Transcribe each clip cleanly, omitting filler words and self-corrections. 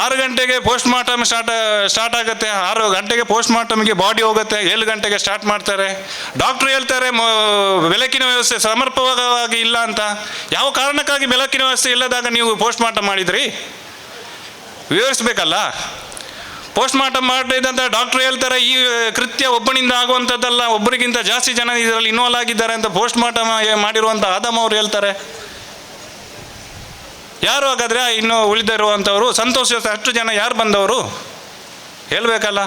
6 ಗಂಟೆಗೆ post mortem start ಆಗುತ್ತೆ. 6 ಗಂಟೆಗೆ ಪೋಸ್ಟ್ ಮಾರ್ಟಮ್ಗೆ ಬಾಡಿ ಹೋಗುತ್ತೆ. 7 ಗಂಟೆಗೆ ಸ್ಟಾರ್ಟ್ ಮಾಡ್ತಾರೆ. ಡಾಕ್ಟ್ರು ಹೇಳ್ತಾರೆ ಬೆಳಕಿನ ವ್ಯವಸ್ಥೆ ಸಮರ್ಪಕವಾಗಿ ಇಲ್ಲ ಅಂತ. ಯಾವ ಕಾರಣಕ್ಕಾಗಿ ಬೆಳಕಿನ ವ್ಯವಸ್ಥೆ ಇಲ್ಲದಾಗ ನೀವು ಪೋಸ್ಟ್ ಮಾರ್ಟಮ್ ಮಾಡಿದ್ರಿ ವಿವರಿಸಬೇಕಲ್ಲ. ಪೋಸ್ಟ್ ಮಾರ್ಟಮ್ ಮಾಡಿದಂಥ ಡಾಕ್ಟ್ರು ಹೇಳ್ತಾರೆ ಈ ಕೃತ್ಯ ಒಬ್ಬನಿಂದ ಆಗುವಂಥದ್ದಲ್ಲ, ಒಬ್ಬರಿಗಿಂತ ಜಾಸ್ತಿ ಜನ ಇದರಲ್ಲಿ ಇನ್ವಾಲ್ವ್ ಆಗಿದ್ದಾರೆ ಅಂತ ಪೋಸ್ಟ್ ಮಾರ್ಟಮ್ ಮಾಡಿರುವಂಥ ಆದಮ್ ಅವರು ಹೇಳ್ತಾರೆ. ಯಾರು ಹಾಗಾದರೆ ಇನ್ನೂ ಉಳಿದಿರುವಂಥವ್ರು? ಸಂತೋಷ ಅಷ್ಟು ಜನ ಯಾರು ಬಂದವರು ಹೇಳಬೇಕಲ್ಲ.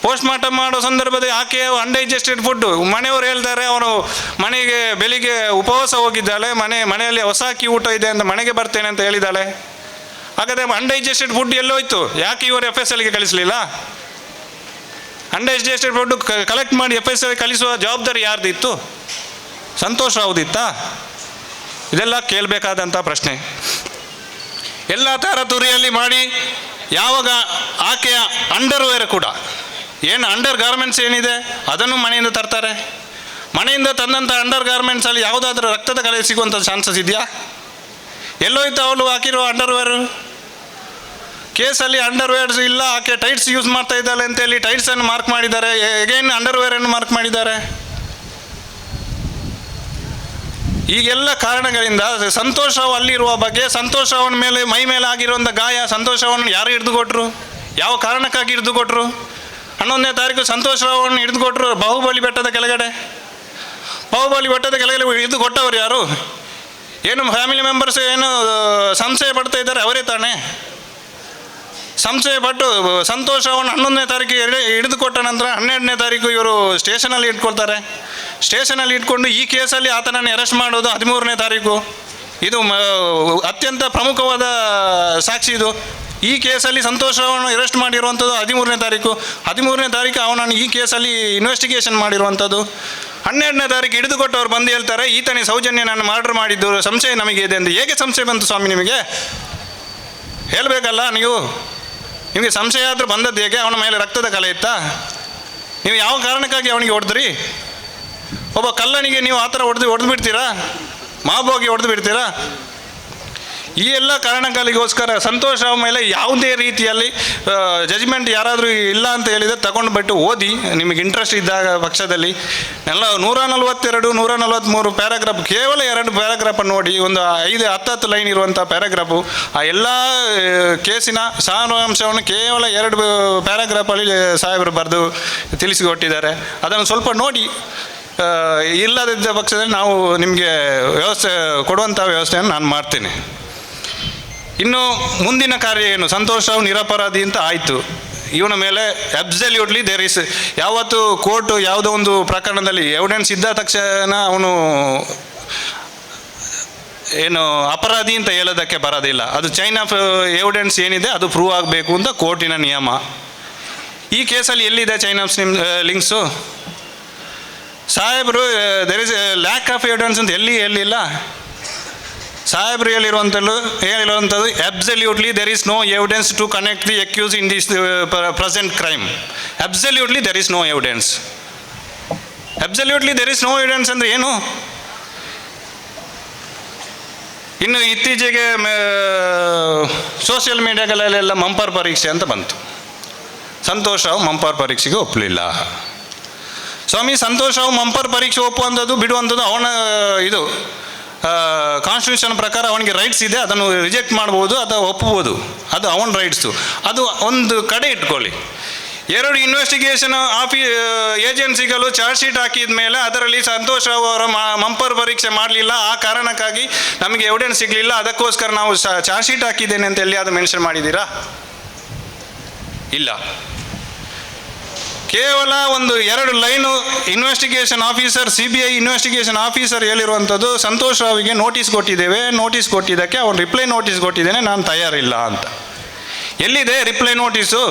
ಪೋಸ್ಟ್ ಮಾರ್ಟಮ್ ಮಾಡೋ ಸಂದರ್ಭದಲ್ಲಿ ಆಕೆಯ ಅನ್ಡೈಜೆಸ್ಟೆಡ್ ಫುಡ್ಡು, ಮನೆಯವರು ಹೇಳ್ತಾರೆ ಅವನು ಮನೆಗೆ ಬೆಳಿಗ್ಗೆ ಉಪವಾಸ ಹೋಗಿದ್ದಾಳೆ, ಮನೆಯಲ್ಲಿ ಹೊಸ ಅಕ್ಕಿ ಊಟ ಇದೆ ಅಂತ ಮನೆಗೆ ಬರ್ತೇನೆ ಅಂತ ಹೇಳಿದ್ದಾಳೆ. ಹಾಗಾದರೆ ಅನ್ಡೈಜೆಸ್ಟೆಡ್ ಫುಡ್ ಎಲ್ಲೋಯ್ತು? ಯಾಕೆ ಇವರು FSLಗೆ ಕಳಿಸಲಿಲ್ಲ? ಅನ್ಡೈಜೆಸ್ಟೆಡ್ ಫುಡ್ ಕಲೆಕ್ಟ್ ಮಾಡಿ FSL ಕಳಿಸುವ ಜವಾಬ್ದಾರಿ ಯಾರ್ದಿತ್ತು? ಸಂತೋಷ್ ರಾವ್ದಿತ್ತಾ? ಇದೆಲ್ಲ ಕೇಳಬೇಕಾದಂಥ ಪ್ರಶ್ನೆ. ಎಲ್ಲ ತರತುರಿಯಲ್ಲಿ ಮಾಡಿ ಯಾವಾಗ ಆಕೆಯ ಅಂಡರ್ವೇರ್ ಕೂಡ ಏನು ಅಂಡರ್ ಗಾರ್ಮೆಂಟ್ಸ್ ಏನಿದೆ ಅದನ್ನು ಮನೆಯಿಂದ ತರ್ತಾರೆ. ಮನೆಯಿಂದ ತಂದಂಥ ಅಂಡರ್ ಗಾರ್ಮೆಂಟ್ಸಲ್ಲಿ ಯಾವುದಾದ್ರೂ ರಕ್ತದ ಕಲೆ ಸಿಗುವಂಥ ಚಾನ್ಸಸ್ ಇದೆಯಾ? ಎಲ್ಲೋಯ್ತು ಅವಳು ಹಾಕಿರೋ ಅಂಡರ್ವೇರು? ಕೇಸಲ್ಲಿ ಅಂಡರ್ವೇರ್ಸ್ ಇಲ್ಲ, ಆಕೆ ಟೈಟ್ಸ್ ಯೂಸ್ ಮಾಡ್ತಾ ಇದ್ದಾಳೆ ಅಂತೇಳಿ ಟೈಟ್ಸನ್ನು ಮಾರ್ಕ್ ಮಾಡಿದ್ದಾರೆ, ಎಗೇನ್ ಅಂಡರ್ವೇರನ್ನು ಮಾರ್ಕ್ ಮಾಡಿದ್ದಾರೆ. ಈಗೆಲ್ಲ ಕಾರಣಗಳಿಂದ ಸಂತೋಷ್ ರಾವ್ ಅಲ್ಲಿರುವ ಬಗ್ಗೆ, ಸಂತೋಷ್ ರಾವ್ನ ಮೇಲೆ ಮೈ ಮೇಲೆ ಆಗಿರುವಂಥ ಗಾಯ, ಸಂತೋಷ್ ರಾವ್ನ ಯಾರು ಹಿಡಿದುಕೊಟ್ರು, ಯಾವ ಕಾರಣಕ್ಕಾಗಿ ಹಿಡಿದುಕೊಟ್ರು? 11ನೇ ತಾರೀಕು ಸಂತೋಷ್ ರಾವ್ನ ಹಿಡಿದುಕೊಟ್ರು ಬಾಹುಬಲಿ ಬೆಟ್ಟದ ಕೆಳಗಡೆ. ಬಾಹುಬಲಿ ಬೆಟ್ಟದ ಕೆಳಗಡೆ ಹಿಡಿದುಕೊಟ್ಟವರು ಯಾರು? ಏನು ಫ್ಯಾಮಿಲಿ ಮೆಂಬರ್ಸ್ ಏನು ಸಂಶಯ ಪಡ್ತಾ ಇದ್ದಾರೆ, ಅವರೇ ತಾನೇ ಸಂಶಯ ಪಟ್ಟು ಸಂತೋಷ್ ರಾವ್ನ 11ನೇ ತಾರೀಕಿಗೆ ಹಿಡಿದುಕೊಟ್ಟ ನಂತರ 12ನೇ ತಾರೀಕು ಇವರು ಸ್ಟೇಷನಲ್ಲಿ ಇಟ್ಕೊಳ್ತಾರೆ. ಸ್ಟೇಷನಲ್ಲಿ ಇಟ್ಕೊಂಡು ಈ ಕೇಸಲ್ಲಿ ಆತನನ್ನು ಅರೆಸ್ಟ್ ಮಾಡೋದು 13ನೇ ತಾರೀಕು. ಇದು ಅತ್ಯಂತ ಪ್ರಮುಖವಾದ ಸಾಕ್ಷಿ. ಇದು ಈ ಕೇಸಲ್ಲಿ ಸಂತೋಷ್ ರಾವ್ನ ಅರೆಸ್ಟ್ ಮಾಡಿರುವಂಥದ್ದು 13ನೇ ತಾರೀಕು. 13ನೇ ತಾರೀಕು ಅವನನ್ನು ಈ ಕೇಸಲ್ಲಿ ಇನ್ವೆಸ್ಟಿಗೇಷನ್ ಮಾಡಿರುವಂಥದ್ದು. 12ನೇ ತಾರೀಕು ಹಿಡಿದುಕೊಟ್ಟವ್ರು ಬಂದು ಹೇಳ್ತಾರೆ ಈತನೇ ಸೌಜನ್ಯ ನಾನು ಮರ್ಡರ್ ಮಾಡಿದ್ದು ಸಂಶಯ ನಮಗೆ ಇದೆ ಅಂತ. ಹೇಗೆ ಸಂಶಯ ಬಂತು ಸ್ವಾಮಿ ನಿಮಗೆ? ಹೇಳಬೇಕಲ್ಲ ನೀವು. ನಿಮಗೆ ಸಂಶಯ ಆದರೂ ಬಂದದ್ದು ಹೇಗೆ? ಅವನ ಮೇಲೆ ರಕ್ತದ ಕಲೆ ಇತ್ತಾ? ನೀವು ಯಾವ ಕಾರಣಕ್ಕಾಗಿ ಅವನಿಗೆ ಹೊಡೆದ್ರಿ? ಒಬ್ಬ ಕಳ್ಳನಿಗೆ ನೀವು ಆ ಥರ ಹೊಡೆದು ಬಿಡ್ತೀರಾ? ಮಾಬೋಗಿ ಹೊಡೆದು ಬಿಡ್ತೀರಾ? ಈ ಎಲ್ಲ ಕಾರಣಗಳಿಗೋಸ್ಕರ ಸಂತೋಷ್ ರಾವ್ ಮೇಲೆ ಯಾವುದೇ ರೀತಿಯಲ್ಲಿ ಜಜ್ಮೆಂಟ್ ಯಾರಾದರೂ ಇಲ್ಲ ಅಂತ ಹೇಳಿದರೆ ತಗೊಂಡು ಬಿಟ್ಟು ಓದಿ, ನಿಮಗೆ ಇಂಟ್ರೆಸ್ಟ್ ಇದ್ದಾಗ ಪಕ್ಷದಲ್ಲಿ. ಎಲ್ಲ 142 143 ಪ್ಯಾರಾಗ್ರಾಫ್, ಕೇವಲ 2 ಪ್ಯಾರಾಗ್ರಾಫನ್ನು ನೋಡಿ, ಒಂದು 5-10 ಲೈನ್ ಇರುವಂಥ ಪ್ಯಾರಾಗ್ರಾಫು. ಆ ಎಲ್ಲ ಕೇಸಿನ ಸಾರಾಂಶವನ್ನು ಕೇವಲ 2 ಪ್ಯಾರಾಗ್ರಾಫಲ್ಲಿ ಸಾಹೇಬರು ಬರೆದು ತಿಳಿಸಿಕೊಟ್ಟಿದ್ದಾರೆ. ಅದನ್ನು ಸ್ವಲ್ಪ ನೋಡಿ. ಇಲ್ಲದಿದ್ದ ಪಕ್ಷದಲ್ಲಿ ನಾವು ನಿಮಗೆ ವ್ಯವಸ್ಥೆ ಕೊಡುವಂಥ ವ್ಯವಸ್ಥೆಯನ್ನು ನಾನು ಮಾಡ್ತೇನೆ. ಇನ್ನು ಮುಂದಿನ ಕಾರ್ಯ ಏನು? ಸಂತೋಷ್ ರಾವ್ ನಿರಪರಾಧಿ ಅಂತ ಆಯಿತು. ಇವನ ಮೇಲೆ ಅಬ್ಸಲ್ಯೂಟ್ಲಿ ದೇರ್ ಇಸ್, ಯಾವತ್ತು ಕೋರ್ಟು ಯಾವುದೋ ಒಂದು ಪ್ರಕರಣದಲ್ಲಿ ಎವಿಡೆನ್ಸ್ ಇದ್ದ ತಕ್ಷಣ ಅವನು ಏನು ಅಪರಾಧಿ ಅಂತ ಹೇಳೋದಕ್ಕೆ ಬರೋದಿಲ್ಲ. ಅದು ಚೈನ್ ಆಫ್ ಎವಿಡೆನ್ಸ್ ಏನಿದೆ ಅದು ಪ್ರೂವ್ ಆಗಬೇಕು ಅಂತ ಕೋರ್ಟಿನ ನಿಯಮ. ಈ ಕೇಸಲ್ಲಿ ಎಲ್ಲಿದೆ ಚೈನ್ ಆಫ್ ಲಿಂಕ್ಸು? ಸಾಹೇಬರು there is lack of evidence ಅಂತ ಎಲ್ಲಿಲ್ಲ. ಸಾಹೇಬರು ಹೇಳಿರುವಂಥದ್ದು absolutely there is no evidence to connect the accuse in this present crime. Absolutely there is no evidence. Absolutely there is no evidence ಅಂದರೆ ಏನು? ಇನ್ನು ಇತ್ತೀಚೆಗೆ social ಮೀಡಿಯಾಗಳಲ್ಲೆಲ್ಲ ಮಂಪರ್ ಪರೀಕ್ಷೆ ಅಂತ ಬಂತು. ಸಂತೋಷ್ ರಾವ್ ಮಂಪರ್ ಪರೀಕ್ಷೆಗೆ ಒಪ್ಪಲಿಲ್ಲ. ಸ್ವಾಮಿ, ಸಂತೋಷ್ ರಾವ್ ಮಂಪರ್ ಪರೀಕ್ಷೆ ಒಪ್ಪುವಂಥದ್ದು ಬಿಡುವಂಥದ್ದು ಅವನ ಇದು ಕಾನ್ಸ್ಟಿಟ್ಯೂಷನ್ ಪ್ರಕಾರ ಅವನಿಗೆ ರೈಟ್ಸ್ ಇದೆ. ಅದನ್ನು ರಿಜೆಕ್ಟ್ ಮಾಡ್ಬೋದು ಅಥವಾ ಒಪ್ಪಬೋದು, ಅದು ಅವನ ರೈಟ್ಸು. ಅದು ಒಂದು ಕಡೆ ಇಟ್ಕೊಳ್ಳಿ. 2 ಇನ್ವೆಸ್ಟಿಗೇಷನ್ ಏಜೆನ್ಸಿಗಳು ಚಾರ್ಜ್ ಶೀಟ್ ಹಾಕಿದ ಮೇಲೆ ಅದರಲ್ಲಿ ಸಂತೋಷ್ ರಾವ್ ಅವರ ಮಂಪರ್ ಪರೀಕ್ಷೆ ಮಾಡಲಿಲ್ಲ, ಆ ಕಾರಣಕ್ಕಾಗಿ ನಮಗೆ ಎವಿಡೆನ್ಸ್ ಸಿಗಲಿಲ್ಲ, ಅದಕ್ಕೋಸ್ಕರ ನಾವು ಚಾರ್ಜ್ ಶೀಟ್ ಹಾಕಿದ್ದೇನೆ ಅಂತ ಎಲ್ಲಿ ಅದು ಮೆನ್ಷನ್ ಮಾಡಿದ್ದೀರಾ? ಇಲ್ಲ. ಕೇವಲ ಒಂದು 2 line investigation officer, CBI investigation officer ಹೇಳಿರುವಂಥದ್ದು ಸಂತೋಷ್ ರಾವಿಗೆ ನೋಟಿಸ್ ಕೊಟ್ಟಿದ್ದೇವೆ, ನೋಟಿಸ್ ಕೊಟ್ಟಿದ್ದಕ್ಕೆ ಅವನು ರಿಪ್ಲೈ ನೋಟಿಸ್ ಕೊಟ್ಟಿದ್ದೇನೆ, ನಾನು ತಯಾರಿಲ್ಲ ಅಂತ. ಎಲ್ಲಿದೆ ರಿಪ್ಲೈ ನೋಟಿಸು?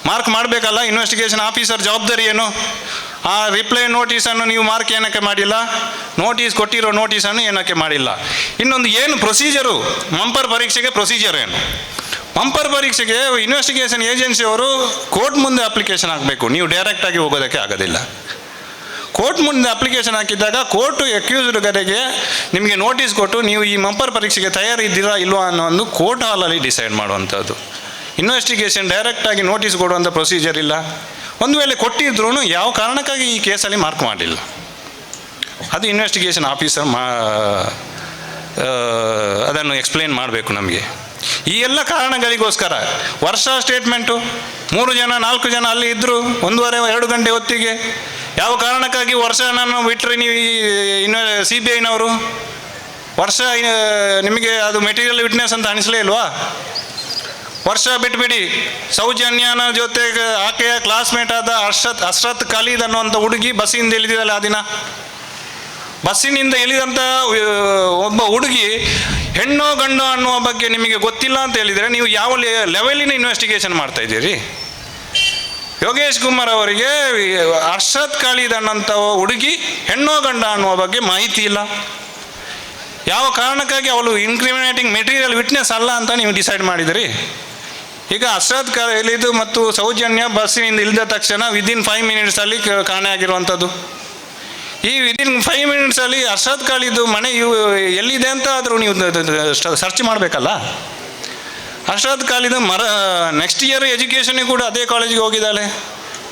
ಮಾರ್ಕ್ ಮಾಡಬೇಕಲ್ಲ ಇನ್ವೆಸ್ಟಿಗೇಷನ್ ಆಫೀಸರ್ ಜವಾಬ್ದಾರಿ ಏನು? ಆ ರಿಪ್ಲೈ ನೋಟಿಸನ್ನು ನೀವು ಮಾರ್ಕ್ ಏನಕ್ಕೆ ಮಾಡಿಲ್ಲ? ನೋಟಿಸ್ ಕೊಟ್ಟಿರೋ ನೋಟಿಸನ್ನು ಏನಕ್ಕೆ ಮಾಡಿಲ್ಲ? ಇನ್ನೊಂದು ಏನು ಪ್ರೊಸೀಜರು ಮಂಪರ್ ಪರೀಕ್ಷೆಗೆ? ಪ್ರೊಸೀಜರ್ ಏನು? ಮಂಪರ್ ಪರೀಕ್ಷೆಗೆ ಇನ್ವೆಸ್ಟಿಗೇಷನ್ ಏಜೆನ್ಸಿಯವರು ಕೋರ್ಟ್ ಮುಂದೆ ಅಪ್ಲಿಕೇಶನ್ ಹಾಕಬೇಕು, ನೀವು ಡೈರೆಕ್ಟಾಗಿ ಹೋಗೋದಕ್ಕೆ ಆಗೋದಿಲ್ಲ. ಕೋರ್ಟ್ ಮುಂದೆ ಅಪ್ಲಿಕೇಶನ್ ಹಾಕಿದ್ದಾಗ ಕೋರ್ಟು ಅಕ್ಯೂಸ್ಡ್ ಕಡೆಗೆ ನಿಮಗೆ ನೋಟಿಸ್ ಕೊಟ್ಟು ನೀವು ಈ ಮಂಪರ್ ಪರೀಕ್ಷೆಗೆ ತಯಾರಿದ್ದೀರಾ ಇಲ್ವಾ ಅನ್ನೋ ಒಂದು ಕೋರ್ಟ್ ಹಾಲಲ್ಲಿ ಡಿಸೈಡ್ ಮಾಡುವಂಥದ್ದು. ಇನ್ವೆಸ್ಟಿಗೇಷನ್ ಡೈರೆಕ್ಟಾಗಿ ನೋಟಿಸ್ ಕೊಡುವಂಥ ಪ್ರೊಸೀಜರ್ ಇಲ್ಲ. ಒಂದು ವೇಳೆ ಕೊಟ್ಟಿದ್ರೂ ಯಾವ ಕಾರಣಕ್ಕಾಗಿ ಈ ಕೇಸಲ್ಲಿ ಮಾರ್ಕ್ ಮಾಡಲಿಲ್ಲ, ಅದು ಇನ್ವೆಸ್ಟಿಗೇಷನ್ ಆಫೀಸರ್ ಅದನ್ನು ಎಕ್ಸ್ಪ್ಲೇನ್ ಮಾಡಬೇಕು ನಮಗೆ. ಈ ಎಲ್ಲ ಕಾರಣಗಳಿಗೋಸ್ಕರ ವರ್ಷ ಸ್ಟೇಟ್ಮೆಂಟು 3 ಜನ 4 ಜನ ಅಲ್ಲಿ ಇದ್ದರು 1:30-2 ಗಂಟೆ ಹೊತ್ತಿಗೆ. ಯಾವ ಕಾರಣಕ್ಕಾಗಿ ವರ್ಷ ನಾನು ಬಿಟ್ಟರೆ ನೀವು CBIನವರು ವರ್ಷ ನಿಮಗೆ ಅದು ಮೆಟೀರಿಯಲ್ ವಿಟ್ನೆಸ್ ಅಂತ ಅನಿಸಲೇ ಇಲ್ವಾ? ವರ್ಷ ಬಿಟ್ಬಿಡಿ. ಸೌಜನ್ಯನ ಜೊತೆ ಆಕೆಯ ಕ್ಲಾಸ್ಮೇಟ್ ಆದ ಹರ್ಷತ್ ಖಲೀದ್ ಅನ್ನುವಂಥ ಹುಡುಗಿ ಬಸ್ಸಿಂದ ಇಳಿದಿದ್ದಲ್ಲ ಆ ದಿನ. ಬಸ್ಸಿನಿಂದ ಇಳಿದಂಥ ಒಬ್ಬ ಹುಡುಗಿ ಹೆಣ್ಣೋ ಗಂಡೋ ಅನ್ನುವ ಬಗ್ಗೆ ನಿಮಗೆ ಗೊತ್ತಿಲ್ಲ ಅಂತ ಹೇಳಿದರೆ ನೀವು ಯಾವ ಲೆವೆಲಿನ ಇನ್ವೆಸ್ಟಿಗೇಷನ್ ಮಾಡ್ತಾ ಇದ್ದೀರಿ? ಯೋಗೇಶ್ ಕುಮಾರ್ ಅವರಿಗೆ ಹರ್ಷತ್ ಖಲೀದ್ ಅನ್ನೋಂಥ ಹುಡುಗಿ ಹೆಣ್ಣೋ ಗಂಡ ಅನ್ನುವ ಬಗ್ಗೆ ಮಾಹಿತಿ ಇಲ್ಲ. ಯಾವ ಕಾರಣಕ್ಕಾಗಿ ಅವಳು ಇನ್ಕ್ರಿಮಿನೇಟಿಂಗ್ ಮೆಟೀರಿಯಲ್ ವಿಟ್ನೆಸ್ ಅಲ್ಲ ಅಂತ ನೀವು ಡಿಸೈಡ್ ಮಾಡಿದಿರಿ. ಈಗ ಹರ್ಷತ್ ಖಲೀದ್ ಮತ್ತು ಸೌಜನ್ಯ ಬಸ್ಸಿನಿಂದ ಇಳಿದ ತಕ್ಷಣ ವಿದಿನ್ 5 ಮಿನಿಟ್ಸಲ್ಲಿ ಕಾಣೆಯಾಗಿರುವಂಥದ್ದು. ಈ ವಿದಿನ್ 5 ಮಿನಿಟ್ಸಲ್ಲಿ ಹರ್ಷತ್ ಖಲೀದ್ ಮನೆ ಎಲ್ಲಿದೆ ಅಂತ ಆದರೂ ನೀವು ಸರ್ಚ್ ಮಾಡಬೇಕಲ್ಲ. ಹರ್ಷತ್ ಖಲೀದ್ ನೆಕ್ಸ್ಟ್ ಇಯರ್ ಎಜುಕೇಷನಿಗೆ ಕೂಡ ಅದೇ ಕಾಲೇಜಿಗೆ ಹೋಗಿದ್ದಾಳೆ.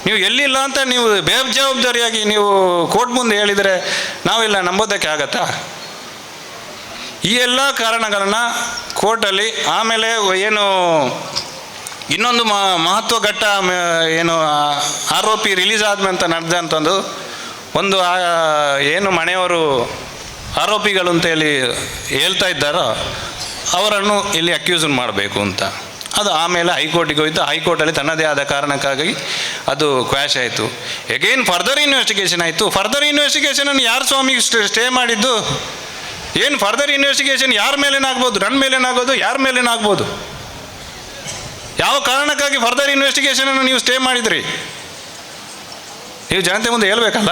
ನೀವು ಎಲ್ಲಿಲ್ಲ ಅಂತ ನೀವು ಬೇಜವಾಬ್ದಾರಿಯಾಗಿ ನೀವು ಕೋರ್ಟ್ ಮುಂದೆ ಹೇಳಿದರೆ ನಾವೆಲ್ಲ ನಂಬೋದಕ್ಕೆ ಆಗತ್ತಾ? ಈ ಎಲ್ಲ ಕಾರಣಗಳನ್ನು ಕೋರ್ಟಲ್ಲಿ ಆಮೇಲೆ ಏನು ಇನ್ನೊಂದು ಮಹತ್ವ ಘಟ್ಟ ಏನು ಆರೋಪಿ ರಿಲೀಸ್ ಆದ್ಮೇಲೆ ನಡೆದಂಥದ್ದು ಒಂದು ಏನು ಮನೆಯವರು ಆರೋಪಿಗಳು ಅಂತ ಹೇಳಿ ಹೇಳ್ತಾ ಇದ್ದಾರೋ ಅವರನ್ನು ಇಲ್ಲಿ ಅಕ್ಯೂಸ್ ಮಾಡಬೇಕು ಅಂತ. ಅದು ಆಮೇಲೆ ಹೈಕೋರ್ಟಿಗೆ ಹೋಯಿತು. ಹೈಕೋರ್ಟಲ್ಲಿ ತನ್ನದೇ ಆದ ಕಾರಣಕ್ಕಾಗಿ ಅದು ಕ್ವ್ಯಾಶ್ ಆಯಿತು. ಎಗೈನ್ ಫರ್ದರ್ ಇನ್ವೆಸ್ಟಿಗೇಷನ್ ಆಯಿತು. ಫರ್ದರ್ ಇನ್ವೆಸ್ಟಿಗೇಷನನ್ನು ಯಾರು ಸ್ವಾಮಿಗೆ ಸ್ಟೇ ಮಾಡಿದ್ದು? ಏನು ಫರ್ದರ್ ಇನ್ವೆಸ್ಟಿಗೇಷನ್ ಯಾರ ಮೇಲೇನಾಗ್ಬೋದು? ನನ್ನ ಮೇಲೇನಾಗೋದು, ಯಾರ ಮೇಲೇನಾಗ್ಬೋದು? ಯಾವ ಕಾರಣಕ್ಕಾಗಿ ಫರ್ದರ್ ಇನ್ವೆಸ್ಟಿಗೇಷನನ್ನು ನೀವು ಸ್ಟೇ ಮಾಡಿದ್ರಿ? ನೀವು ಜನತೆ ಮುಂದೆ ಹೇಳ್ಬೇಕಲ್ಲ.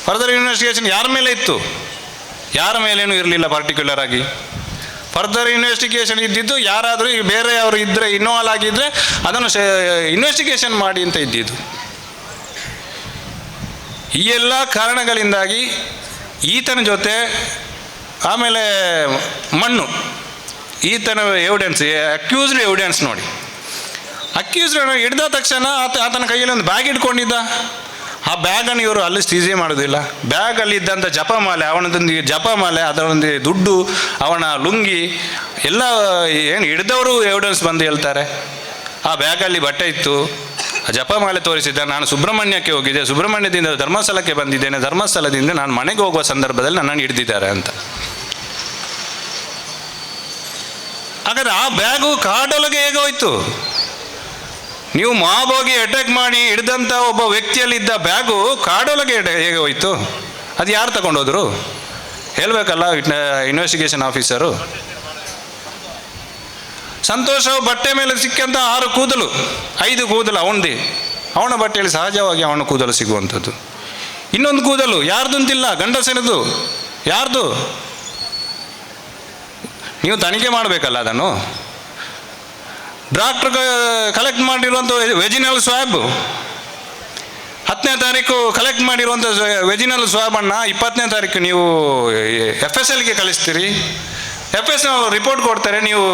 ಫರ್ದರ್ ಇನ್ವೆಸ್ಟಿಗೇಷನ್ ಯಾರ ಮೇಲೆ ಇತ್ತು? ಯಾರ ಮೇಲೇನೂ ಇರಲಿಲ್ಲ ಪರ್ಟಿಕ್ಯುಲರ್ ಆಗಿ. ಫರ್ದರ್ ಇನ್ವೆಸ್ಟಿಗೇಷನ್ ಇದ್ದಿದ್ದು ಯಾರಾದರೂ ಬೇರೆ ಅವರು ಇದ್ದರೆ ಇನ್ವಾಲ್ವ್ ಆಗಿದ್ದರೆ ಅದನ್ನು ಇನ್ವೆಸ್ಟಿಗೇಷನ್ ಮಾಡಿ ಅಂತ ಇದ್ದಿದ್ದು. ಈ ಎಲ್ಲ ಕಾರಣಗಳಿಂದಾಗಿ ಈತನ ಜೊತೆ ಆಮೇಲೆ ಮಣ್ಣು ಈತನ ಎವಿಡೆನ್ಸ್, ಅಕ್ಯೂಸ್ಡ್ ಎವಿಡೆನ್ಸ್ ನೋಡಿ. ಅಕ್ಯೂಸ್ಡ್ ಹಿಡ್ದ ತಕ್ಷಣ ಆತನ ಕೈಯಲ್ಲಿ ಒಂದು ಬ್ಯಾಗ್ ಇಟ್ಕೊಂಡಿದ್ದ. ಆ ಬ್ಯಾಗನ್ನು ಇವರು ಅಲ್ಲಿ ಸೀಸೆ ಮಾಡೋದಿಲ್ಲ. ಬ್ಯಾಗಲ್ಲಿ ಇದ್ದಂಥ ಜಪಮಾಲೆ, ಅವನದೊಂದಿಗೆ ಜಪಮಾಲೆ, ಅದರೊಂದಿಗೆ ದುಡ್ಡು, ಅವನ ಲುಂಗಿ ಎಲ್ಲ ಏನು ಹಿಡ್ದವರು ಎವಿಡೆನ್ಸ್ ಬಂದು ಹೇಳ್ತಾರೆ. ಆ ಬ್ಯಾಗಲ್ಲಿ ಬಟ್ಟೆ ಇತ್ತು, ಆ ಜಪಮಾಲೆ ತೋರಿಸಿದ್ದ. ನಾನು ಸುಬ್ರಹ್ಮಣ್ಯಕ್ಕೆ ಹೋಗಿದ್ದೆ, ಸುಬ್ರಹ್ಮಣ್ಯದಿಂದ ಧರ್ಮಸ್ಥಳಕ್ಕೆ ಬಂದಿದ್ದೇನೆ, ಧರ್ಮಸ್ಥಳದಿಂದ ನಾನು ಮನೆಗೆ ಹೋಗುವ ಸಂದರ್ಭದಲ್ಲಿ ನನ್ನನ್ನು ಹಿಡಿದಿದ್ದಾರೆ ಅಂತ. ಹಾಗಾದರೆ ಆ ಬ್ಯಾಗು ಕಾಡೊಳಗೆ ಹೇಗೆ ಹೋಯ್ತು? ನೀವು ಮಾಬೋಗಿ ಅಟ್ಯಾಕ್ ಮಾಡಿ ಹಿಡ್ದಂಥ ಒಬ್ಬ ವ್ಯಕ್ತಿಯಲ್ಲಿದ್ದ ಬ್ಯಾಗು ಕಾಡೊಳಗೆ ಹೇಗೆ ಹೋಯ್ತು? ಅದು ಯಾರು ತಗೊಂಡೋದ್ರು ಹೇಳಬೇಕಲ್ಲ ಇನ್ವೆಸ್ಟಿಗೇಷನ್ ಆಫೀಸರು. ಸಂತೋಷ್ ಬಟ್ಟೆ ಮೇಲೆ ಸಿಕ್ಕಂಥ 6 ಕೂದಲು 5 ಕೂದಲು ಅವನ ಬಟ್ಟೆಯಲ್ಲಿ ಸಹಜವಾಗಿ ಅವನ ಕೂದಲು ಸಿಗುವಂಥದ್ದು. ಇನ್ನೊಂದು ಕೂದಲು ಯಾರ್ದು ಅಂತಿಲ್ಲ, ಗಂಡಸನದು. ಯಾರ್ದು? ನೀವು ತನಿಖೆ ಮಾಡಬೇಕಲ್ಲ ಅದನ್ನು. ಡಾಕ್ಟ್ರ್ ಕಲೆಕ್ಟ್ ಮಾಡಿರುವಂಥ ವೆಜಿನಲ್ ಸ್ವಾಬ್ 10ನೇ ತಾರೀಕು ಕಲೆಕ್ಟ್ ಮಾಡಿರುವಂಥ ವೆಜಿನಲ್ ಸ್ವಾಬನ್ನು 20ನೇ ತಾರೀಕು ನೀವು FSLಗೆ ಕಳಿಸ್ತೀರಿ. FS ರಿಪೋರ್ಟ್ ಕೊಡ್ತಾರೆ, ನೀವು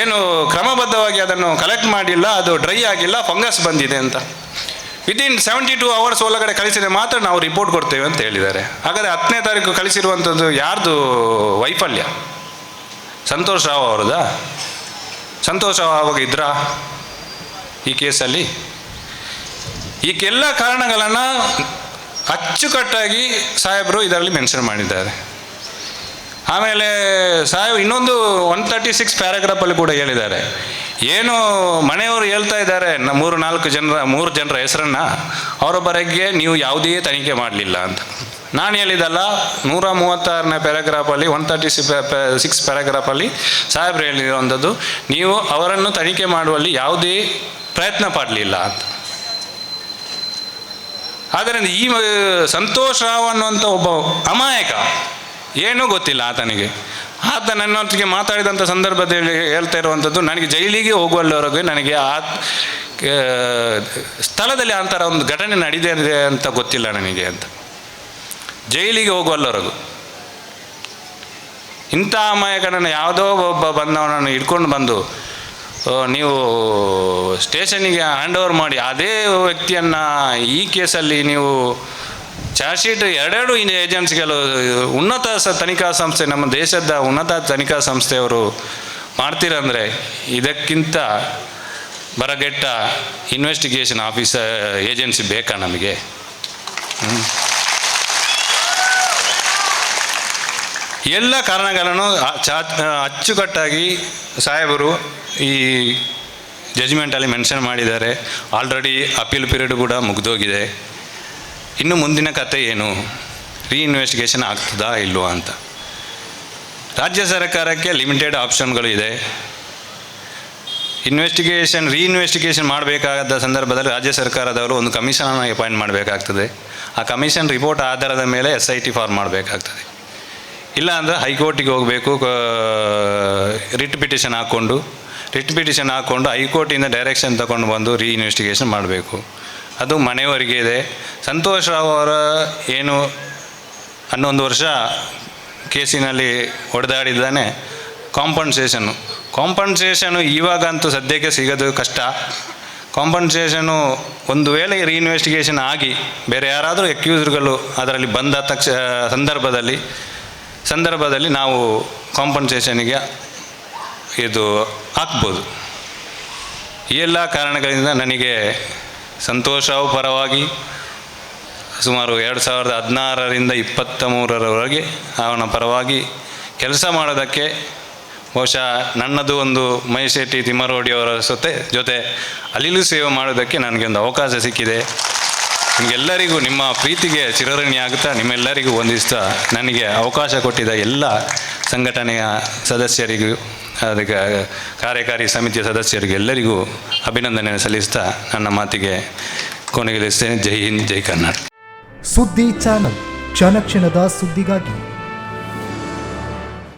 ಏನು ಕ್ರಮಬದ್ಧವಾಗಿ ಅದನ್ನು ಕಲೆಕ್ಟ್ ಮಾಡಿಲ್ಲ, ಅದು ಡ್ರೈ ಆಗಿಲ್ಲ, ಫಂಗಸ್ ಬಂದಿದೆ ಅಂತ. ವಿದಿನ್ 72 ಅವರ್ಸ್ ಒಳಗಡೆ ಕಳಿಸಿದರೆ ಮಾತ್ರ ನಾವು ರಿಪೋರ್ಟ್ ಕೊಡ್ತೇವೆ ಅಂತ ಹೇಳಿದ್ದಾರೆ. ಹಾಗಾದರೆ 10ನೇ ತಾರೀಕು ಕಳಿಸಿರುವಂಥದ್ದು ಯಾರ್ದು ವೈಫಲ್ಯ? ಸಂತೋಷ್ ರಾವ್ ಅವ್ರದ್ದಾ? ಸಂತೋಷ್ ರಾವ್ ಆವಾಗ ಇದ್ರಾ ಈ ಕೇಸಲ್ಲಿ? ಈಗೆಲ್ಲ ಕಾರಣಗಳನ್ನು ಅಚ್ಚುಕಟ್ಟಾಗಿ ಸಾಹೇಬರು ಇದರಲ್ಲಿ ಮೆನ್ಷನ್ ಮಾಡಿದ್ದಾರೆ. ಆಮೇಲೆ ಸಾಹೇಬ್ ಇನ್ನೊಂದು 136 ಪ್ಯಾರಾಗ್ರಾಫಲ್ಲಿ ಕೂಡ ಹೇಳಿದ್ದಾರೆ. ಏನು ಮನೆಯವರು ಹೇಳ್ತಾ ಇದ್ದಾರೆ 3 ಜನರ ಹೆಸರನ್ನು ಅವರ ಬಗ್ಗೆ ನೀವು ಯಾವುದೇ ತನಿಖೆ ಮಾಡಲಿಲ್ಲ ಅಂತ. ನಾನು ಹೇಳಿದಲ್ಲ, 136ನೇ ಪ್ಯಾರಾಗ್ರಾಫಲ್ಲಿ 136 ಪ್ಯಾರಾಗ್ರಾಫಲ್ಲಿ ಸಾಹೇಬ್ರು ಹೇಳಿರುವಂಥದ್ದು ನೀವು ಅವರನ್ನು ತನಿಖೆ ಮಾಡುವಲ್ಲಿ ಯಾವುದೇ ಪ್ರಯತ್ನ ಪಡಲಿಲ್ಲ ಅಂತ. ಆದ್ದರಿಂದ ಈ ಸಂತೋಷ್ ರಾವ್ ಅನ್ನುವಂಥ ಒಬ್ಬ ಅಮಾಯಕ, ಏನೂ ಗೊತ್ತಿಲ್ಲ ಆತನಿಗೆ. ಆತ ನನ್ನೊಟ್ಟಿಗೆ ಮಾತಾಡಿದಂಥ ಸಂದರ್ಭದಲ್ಲಿ ಹೇಳ್ತಾ ಇರುವಂಥದ್ದು, ನನಗೆ ಜೈಲಿಗೆ ಹೋಗುವಲ್ಲಿವರೆಗೆ ನನಗೆ ಸ್ಥಳದಲ್ಲಿ ಆ ಥರ ಒಂದು ಘಟನೆ ನಡೆದಿದೆ ಅಂತ ಗೊತ್ತಿಲ್ಲ ನನಗೆ ಅಂತ. ಜೈಲಿಗೆ ಹೋಗುವಲ್ಲವರೆಗೂ ಇಂಥ ಅಮಾಯಕನನ್ನು ಯಾವುದೋ ಒಬ್ಬ ಬಂದವನನ್ನು ಹಿಡ್ಕೊಂಡು ಬಂದು ನೀವು ಸ್ಟೇಷನಿಗೆ ಹ್ಯಾಂಡ್ ಓವರ್ ಮಾಡಿ, ಅದೇ ವ್ಯಕ್ತಿಯನ್ನು ಈ ಕೇಸಲ್ಲಿ ನೀವು ಚಾರ್ಜ್ ಶೀಟ್ ಎರಡೆರಡು ಏಜೆನ್ಸಿಗಳು ಉನ್ನತ ತನಿಖಾ ಸಂಸ್ಥೆ, ನಮ್ಮ ದೇಶದ ಉನ್ನತ ತನಿಖಾ ಸಂಸ್ಥೆಯವರು ಮಾಡ್ತೀರಂದರೆ ಇದಕ್ಕಿಂತ ಬರಗೆಟ್ಟ ಇನ್ವೆಸ್ಟಿಗೇಷನ್ ಆಫೀಸರ್ ಏಜೆನ್ಸಿ ಬೇಕಾ ನಮಗೆ? ಎಲ್ಲ ಕಾರಣಗಳನ್ನು ಅಚ್ಚುಕಟ್ಟಾಗಿ ಸಾಹೇಬರು ಈ ಜಜ್ಮೆಂಟಲ್ಲಿ ಮೆನ್ಷನ್ ಮಾಡಿದ್ದಾರೆ. ಆಲ್ರೆಡಿ ಅಪೀಲ್ ಪೀರಿಯಡ್ ಕೂಡ ಮುಗಿದೋಗಿದೆ. ಇನ್ನು ಮುಂದಿನ ಕತೆ ಏನು, ರೀಇನ್ವೆಸ್ಟಿಗೇಷನ್ ಆಗ್ತದಾ ಇಲ್ವಾ ಅಂತ. ರಾಜ್ಯ ಸರ್ಕಾರಕ್ಕೆ ಲಿಮಿಟೆಡ್ ಆಪ್ಷನ್ಗಳು ಇದೆ. ರೀಇನ್ವೆಸ್ಟಿಗೇಷನ್ ಮಾಡಬೇಕಾದ ಸಂದರ್ಭದಲ್ಲಿ ರಾಜ್ಯ ಸರ್ಕಾರದವರು ಒಂದು ಕಮಿಷನನ್ನು ಅಪಾಯಿಂಟ್ ಮಾಡಬೇಕಾಗ್ತದೆ. ಆ ಕಮಿಷನ್ ರಿಪೋರ್ಟ್ ಆಧಾರದ ಮೇಲೆ SIT ಫಾರ್ಮ್ ಮಾಡಬೇಕಾಗ್ತದೆ. ಇಲ್ಲ ಅಂದರೆ ಹೈಕೋರ್ಟಿಗೆ ಹೋಗಬೇಕು, ರಿಟ್ ಪಿಟಿಷನ್ ಹಾಕ್ಕೊಂಡು ಹೈಕೋರ್ಟಿಂದ ಡೈರೆಕ್ಷನ್ ತಗೊಂಡು ಬಂದು ರೀಇನ್ವೆಸ್ಟಿಗೇಷನ್ ಮಾಡಬೇಕು. ಅದು ಮನೆಯವರಿಗೆ ಇದೆ. ಸಂತೋಷ್ ರಾವ್ ಅವರ ಏನು 11 ವರ್ಷ ಕೇಸಿನಲ್ಲಿ ಹೊಡೆದಾಡಿದ್ದಾನೆ, ಕಾಂಪನ್ಸೇಷನು ಇವಾಗಂತೂ ಸದ್ಯಕ್ಕೆ ಸಿಗೋದು ಕಷ್ಟ. ಕಾಂಪನ್ಸೇಷನು ಒಂದು ವೇಳೆ ರೀಇನ್ವೆಸ್ಟಿಗೇಷನ್ ಆಗಿ ಬೇರೆ ಯಾರಾದರೂ ಅಕ್ಯೂಸ್ಡ್ಗಳು ಅದರಲ್ಲಿ ಬಂದ ಸಂದರ್ಭದಲ್ಲಿ ನಾವು ಕಾಂಪನ್ಸೇಷನಿಗೆ ಇದು ಹಾಕ್ಬೋದು. ಈ ಎಲ್ಲ ಕಾರಣಗಳಿಂದ ನನಗೆ ಸಂತೋಷ್ ರಾವ್ ಪರವಾಗಿ ಸುಮಾರು 2016ರಿಂದ 23ರವರೆಗೆ ಅವನ ಪರವಾಗಿ ಕೆಲಸ ಮಾಡೋದಕ್ಕೆ, ಬಹುಶಃ ನನ್ನದು ಒಂದು ಮೈಶೆಟ್ಟಿ ತಿಮ್ಮರೋಡಿಯವರ ಜೊತೆ ಅಲ್ಲಿಲೂ ಸೇವೆ ಮಾಡೋದಕ್ಕೆ ನನಗೆ ಅವಕಾಶ ಸಿಕ್ಕಿದೆ. ನಿಮಗೆಲ್ಲರಿಗೂ ನಿಮ್ಮ ಪ್ರೀತಿಗೆ ಚಿರಋಣಿ ಆಗುತ್ತಾ ನಿಮ್ಮೆಲ್ಲರಿಗೂ ವಂದಿಸ್ತಾ ನನಗೆ ಅವಕಾಶ ಕೊಟ್ಟಿದ್ದ ಎಲ್ಲ ಸಂಘಟನೆಯ ಸದಸ್ಯರಿಗೂ ಅದಕ್ಕೆ ಕಾರ್ಯಕಾರಿ ಸಮಿತಿಯ ಸದಸ್ಯರಿಗೂ ಎಲ್ಲರಿಗೂ ಅಭಿನಂದನೆ ಸಲ್ಲಿಸ್ತಾ ನನ್ನ ಮಾತಿಗೆ ಕೊನೆಗೊಳಿಸ್ತೇನೆ. ಜೈ ಹಿಂದ್, ಜೈ ಕರ್ನಾಟಕ. ಸುದ್ದಿ ಚಾನಲ್, ಕ್ಷಣ ಕ್ಷಣದ ಸುದ್ದಿಗಾಗಿ.